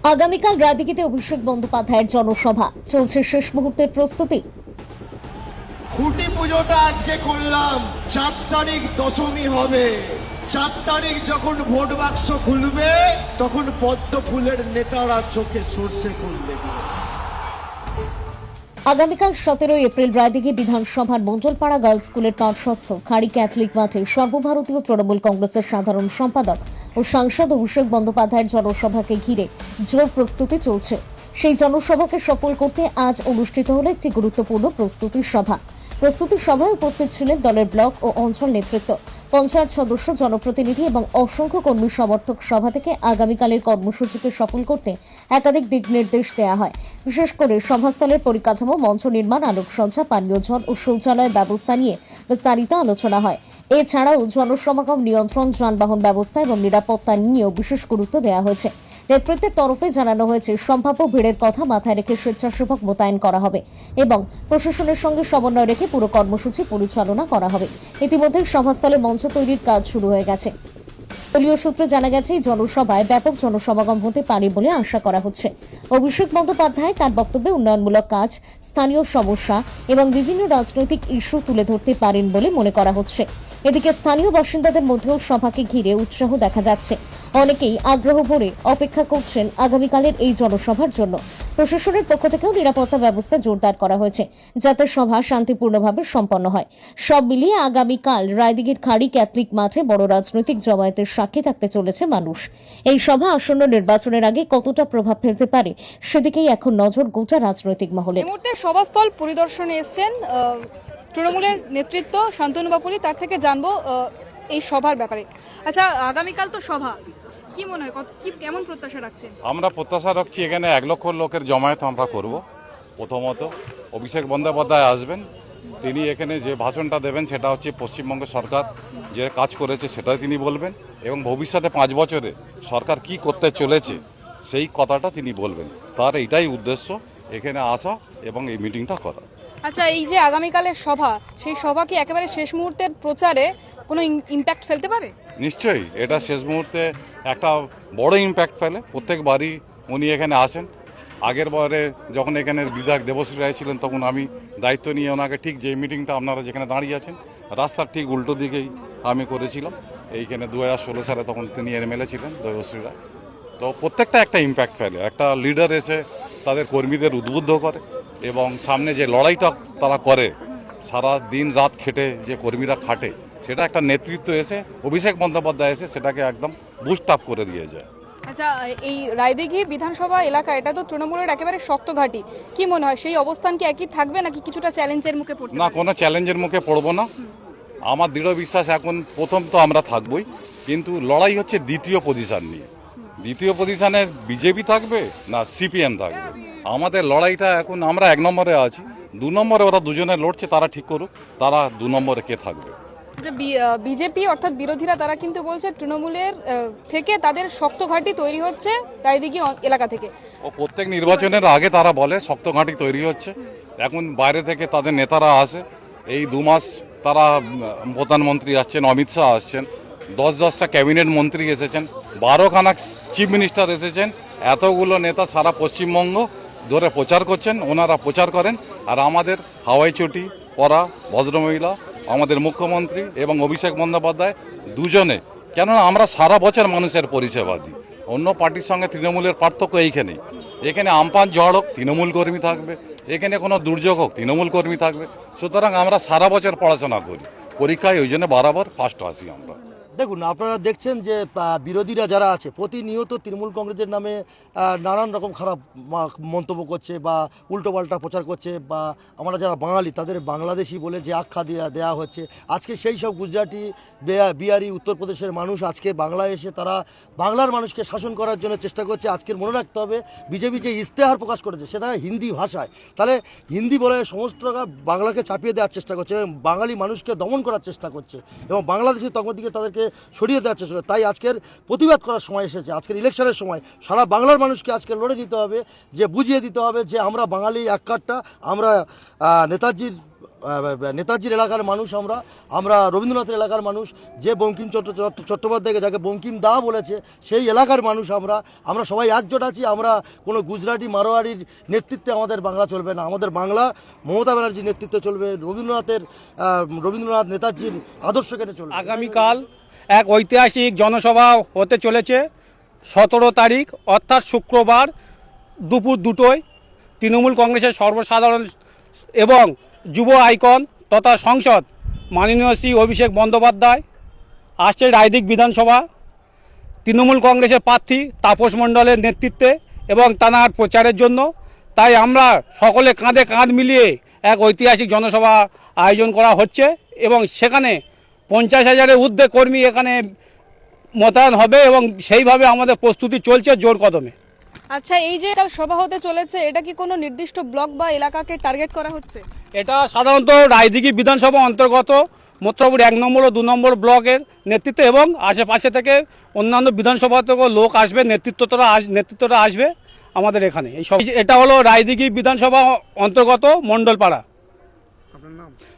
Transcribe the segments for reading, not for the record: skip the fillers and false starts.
আগামীকাল রায়দিঘিতে অভিষেক বন্দ্যোপাধ্যায়ের জনসভা চলছে শেষ মুহূর্তের প্রস্তুতি। খুঁটি পুজোটা আজকে করলাম, 4 তারিখ দশমী হবে। 4 তারিখ যখন ভোট বাক্স খুলবে তখন পদ্ম ফুলের নেতারা চোখে সর্ষে ফুল দেবে। আগামীকাল 17 এপ্রিল রায়দিঘি বিধানসভার মণ্ডলপাড়া গার্লস স্কুলের পার্শ্বস্থ খাড়ি ক্যাথলিক মাঠে সর্বভারতীয় তৃণমূল কংগ্রেসের সাধারণ সম্পাদক ও সাংসদ অভিষেক বন্দ্যোপাধ্যায়ের জনসভাকে ঘিরে জোর প্রস্তুতি চলছে। সেই জনসভাকে সফল করতে আজ অনুষ্ঠিত হল একটি গুরুত্বপূর্ণ প্রস্তুতি সভায় উপস্থিত ছিলেন দলের ব্লক ও অঞ্চল নেতৃত্ব, পঞ্চায়েত সদস্য, জনপ্রতিনিধি এবং অসংখ্য কর্মী সমর্থক। সভা থেকে আগামীকালের কর্মসূচিকে সফল করতে একাধিক দিক নির্দেশ দেওয়া হয়। বিশেষ করে সভাস্থলের পরিকাঠামো, মঞ্চ নির্মাণ, আলোকসজ্জা, পানীয় জল ও শৌচালয় ব্যবস্থা নিয়ে বিস্তারিত আলোচনা হয়। এছাড়াও জনসমাগম নিয়ন্ত্রণ, যানবাহন ব্যবস্থা এবং নিরাপত্তা নিয়েও বিশেষ গুরুত্ব দেওয়া হয়েছে। নেতৃত্বের তরফে জানানো হয়েছে সম্ভাব্য ভিড়ের কথা মাথায় রেখে স্বেচ্ছাসেবক মোতায়েন করা হবে এবং প্রশাসনের সঙ্গে সমন্বয় রেখে পুরো কর্মসূচি পরিচালনা করা হবে। ইতিমধ্যে সভাস্থলে মঞ্চ তৈরির কাজ শুরু হয়ে গেছে। দলীয় সূত্রে জানা গেছে এই জনসভায় ব্যাপক জনসমাগম হতে পারে বলে আশা করা হচ্ছে। অভিষেক বন্দ্যোপাধ্যায় তার বক্তব্যে উন্নয়নমূলক কাজ, স্থানীয় সমস্যা এবং বিভিন্ন রাজনৈতিক ইস্যু তুলে ধরতে পারেন বলে মনে করা হচ্ছে। এদিকে স্থানীয় বাসিন্দাদের মধ্যেও সভাকে ঘিরে উৎসাহ দেখা যাচ্ছে। অনেকেই আগ্রহ ভরে অপেক্ষা করছেন আগামীকালের এই জনসভার জন্য। প্রশাসনের পক্ষ থেকেও নিরাপত্তা ব্যবস্থা জোরদার করা হয়েছে যাতে সভা শান্তিপূর্ণভাবে সম্পন্ন হয়। সব মিলিয়ে আগামীকাল রায়দিঘির খাড়ি ক্যাথলিক মাঠে বড় রাজনৈতিক জমায়েতের সাক্ষী থাকতে চলেছে মানুষ। এই সভা আসন্ন নির্বাচনের আগে কতটা প্রভাব ফেলতে পারে সেদিকেই এখন নজর গোটা রাজনৈতিক মহলে। এই মুহূর্তে সভাস্থল পরিদর্শনে এসেছেন তৃণমূলের নেতৃত্ব শান্তনু বাপুলি। তার থেকে জানবো এই সভার ব্যাপারে। আচ্ছা, আগামীকাল তো সভা, কি মনে হয়, কেমন প্রত্যাশা রাখছেন? আমরা প্রত্যাশা রাখছি এখানে 1 লক্ষ লোকের জমায়েত আমরা করব। প্রথমত অভিষেক বন্দ্যোপাধ্যায় আসবেন, তিনি এখানে যে ভাষণটা দেবেন সেটা হচ্ছে পশ্চিমবঙ্গ সরকার যে কাজ করেছে সেটাই তিনি বলবেন এবং ভবিষ্যতে 5 বছরে সরকার কি করতে চলেছে সেই কথাটা তিনি বলবেন। তার এটাই উদ্দেশ্য এখানে আসা এবং এই মিটিংটা করা। আচ্ছা, এই যে আগামীকালের সভা, সেই সভা কি একেবারে শেষ মুহূর্তের প্রচারে কোনো ইম্প্যাক্ট ফেলতে পারে? নিশ্চয়ই এটা শেষ মুহূর্তে একটা বড় ইম্প্যাক্ট ফেলে। প্রত্যেকবারই উনি এখানে আসেন। আগের বারে যখন এখানে বিধায়ক দেবশ্রী রায় ছিলেন তখন আমি দায়িত্ব নিয়ে ওনাকে ঠিক যে মিটিংটা আপনারা যেখানে দাঁড়িয়ে আছেন রাস্তার ঠিক উল্টো দিকেই আমি করেছিলাম। এইখানে 2016 সালে তখন তিনি এমএলএ ছিলেন দেবশ্রী রায়। তো প্রত্যেকটা একটা ইম্প্যাক্ট ফেলে। একটা লিডার এসে তাদের কর্মীদের উদ্বুদ্ধ করে এবং সামনে যে লড়াইটা তারা করে, সারা দিন রাত খেটে যে কর্মীরা খাটে, সেটা একটা নেতৃত্ব এসে অভিষেক বন্দ্যোপাধ্যায় এসে সেটাকে একদম বুস্ট আপ করে দিয়ে যায়। আচ্ছা, এই রায়দিঘি বিধানসভা এলাকা, এটা তো তৃণমূলের একেবারে শক্ত ঘাঁটি। কি মনে হয়, সেই অবস্থান কি একই থাকবে নাকি কিছুটা চ্যালেঞ্জের মুখে পড়বে? না, কোনো চ্যালেঞ্জের মুখে পড়বো না। আমার দৃঢ় বিশ্বাস এখন প্রথম তো আমরা থাকবই, কিন্তু লড়াই হচ্ছে দ্বিতীয় পজিশন নিয়ে। দ্বিতীয় পজিশনে বিজেপি থাকবে না সিপিএম থাকবে। আমাদের লড়াইটা এখন আমরা 1 নম্বরে আছি। 2 নম্বরে ওরা দুজনে লড়ছে, তারা ঠিক করুক তারা 2 নম্বরে কে থাকবে। বিজেপি অর্থাৎ বিরোধীরা তারা কিন্তু বলছে তৃণমূলের থেকে তাদের শক্ত ঘাঁটি তৈরি হচ্ছে রায়দিঘি এলাকা থেকে। ও প্রত্যেক নির্বাচনের আগে তারা বলে শক্ত ঘাঁটি তৈরি হচ্ছে। এখন বাইরে থেকে তাদের নেতারা আসে। এই 2 মাস তারা প্রধানমন্ত্রী আসছেন, অমিত শাহ আসছেন, 10টা ক্যাবিনেট মন্ত্রী এসেছেন, 12খানা চিফ মিনিস্টার এসেছেন। এতগুলো নেতা সারা পশ্চিমবঙ্গ ধরে প্রচার করছেন, ওনারা প্রচার করেন। আর আমাদের হাওয়াই চটি পরা ভদ্রমহিলা আমাদের মুখ্যমন্ত্রী এবং অভিষেক বন্দ্যোপাধ্যায় দুজনে, কেননা আমরা সারা বছর মানুষের পরিষেবা দিই। অন্য পার্টির সঙ্গে তৃণমূলের পার্থক্য এইখানেই। এখানে আমপান ঝড় হোক তৃণমূল কর্মী থাকবে, এখানে কোনো দুর্যোগ হোক তৃণমূল কর্মী থাকবে। সুতরাং আমরা সারা বছর পড়াশোনা করি, পরীক্ষায় ওই জন্য বরাবর ফার্স্ট আসি আমরা। দেখুন, আপনারা দেখছেন যে বিরোধীরা যারা আছে প্রতিনিয়ত তৃণমূল কংগ্রেসের নামে নানান রকম খারাপ মন্তব্য করছে বা উল্টোপাল্টা প্রচার করছে, বা আমরা যারা বাঙালি তাদের বাংলাদেশি বলে যে আখ্যা দেওয়া হচ্ছে। আজকে সেই সব গুজরাটি, বিহারি, উত্তরপ্রদেশের মানুষ আজকে বাংলায় এসে তারা বাংলার মানুষকে শাসন করার জন্য চেষ্টা করছে। আজকের মনে রাখতে হবে, বিজেপি যে ইশতেহার প্রকাশ করেছে সেটা হিন্দি ভাষায়, তাহলে হিন্দি বলে সমস্ত বাংলাকে চাপিয়ে দেওয়ার চেষ্টা করছে এবং বাঙালি মানুষকে দমন করার চেষ্টা করছে এবং বাংলাদেশের তখন দিকে তাদেরকে সরিয়ে দেওয়ার চেষ্টা করে। তাই আজকের প্রতিবাদ করার সময় এসেছে। আজকের ইলেকশনের সময় সারা বাংলার মানুষকে আজকে লড়ে দিতে হবে, যে বুঝিয়ে দিতে হবে যে আমরা বাঙালি এক কাঠটা, আমরা নেতাজির নেতাজির এলাকার মানুষ, আমরা রবীন্দ্রনাথের এলাকার মানুষ, যে বঙ্কিম চট্টোপাধ্যায়কে যাকে বঙ্কিম দা বলেছে সেই এলাকার মানুষ আমরা সবাই একজোট আছি। আমরা কোনো গুজরাটি মারোয়ারির নেতৃত্বে আমাদের বাংলা চলবে না, আমাদের বাংলা মমতা ব্যানার্জির নেতৃত্বে চলবে, রবীন্দ্রনাথ নেতাজির আদর্শ কেনে চলবে। আগামীকাল এক ঐতিহাসিক জনসভা হতে চলেছে 17 তারিখ অর্থাৎ শুক্রবার দুপুর 2টোয়। তৃণমূল কংগ্রেসের সর্বসাধারণ এবং যুব আইকন তথা সংসদ মাননীয় শ্রী অভিষেক বন্দ্যোপাধ্যায় আসছে রায়দিক বিধানসভা তৃণমূল কংগ্রেসের প্রার্থী তাপস মণ্ডলের নেতৃত্বে এবং তাঁর প্রচারের জন্য। তাই আমরা সকলে কাঁধে কাঁধ মিলিয়ে এক ঐতিহাসিক জনসভা আয়োজন করা হচ্ছে এবং সেখানে 50,000-এর ঊর্ধ্বে কর্মী এখানে মোতায়েন হবে এবং সেইভাবে আমাদের প্রস্তুতি চলছে জোর কদমে। আচ্ছা, এই যে কাল সভা হতে চলেছে, এটা কি কোনো নির্দিষ্ট ব্লক বা এলাকাকে টার্গেট করা হচ্ছে? এটা সাধারণত রায়দিঘি বিধানসভা অন্তর্গত মোত্রাপুর 1 নম্বর ও 2 নম্বর ব্লকের নেতৃত্বে এবং আশেপাশে থেকে অন্যান্য বিধানসভা থেকেও লোক আসবে, নেতৃত্বটা আসবে আমাদের এখানে। এটা হলো রায়দিঘি বিধানসভা অন্তর্গত মণ্ডলপাড়া।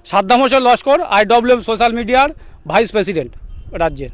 সাদ্দাম হোসেন লস্কর, IWM সোশ্যাল মিডিয়ার ভাইস প্রেসিডেন্ট রাজ্যের।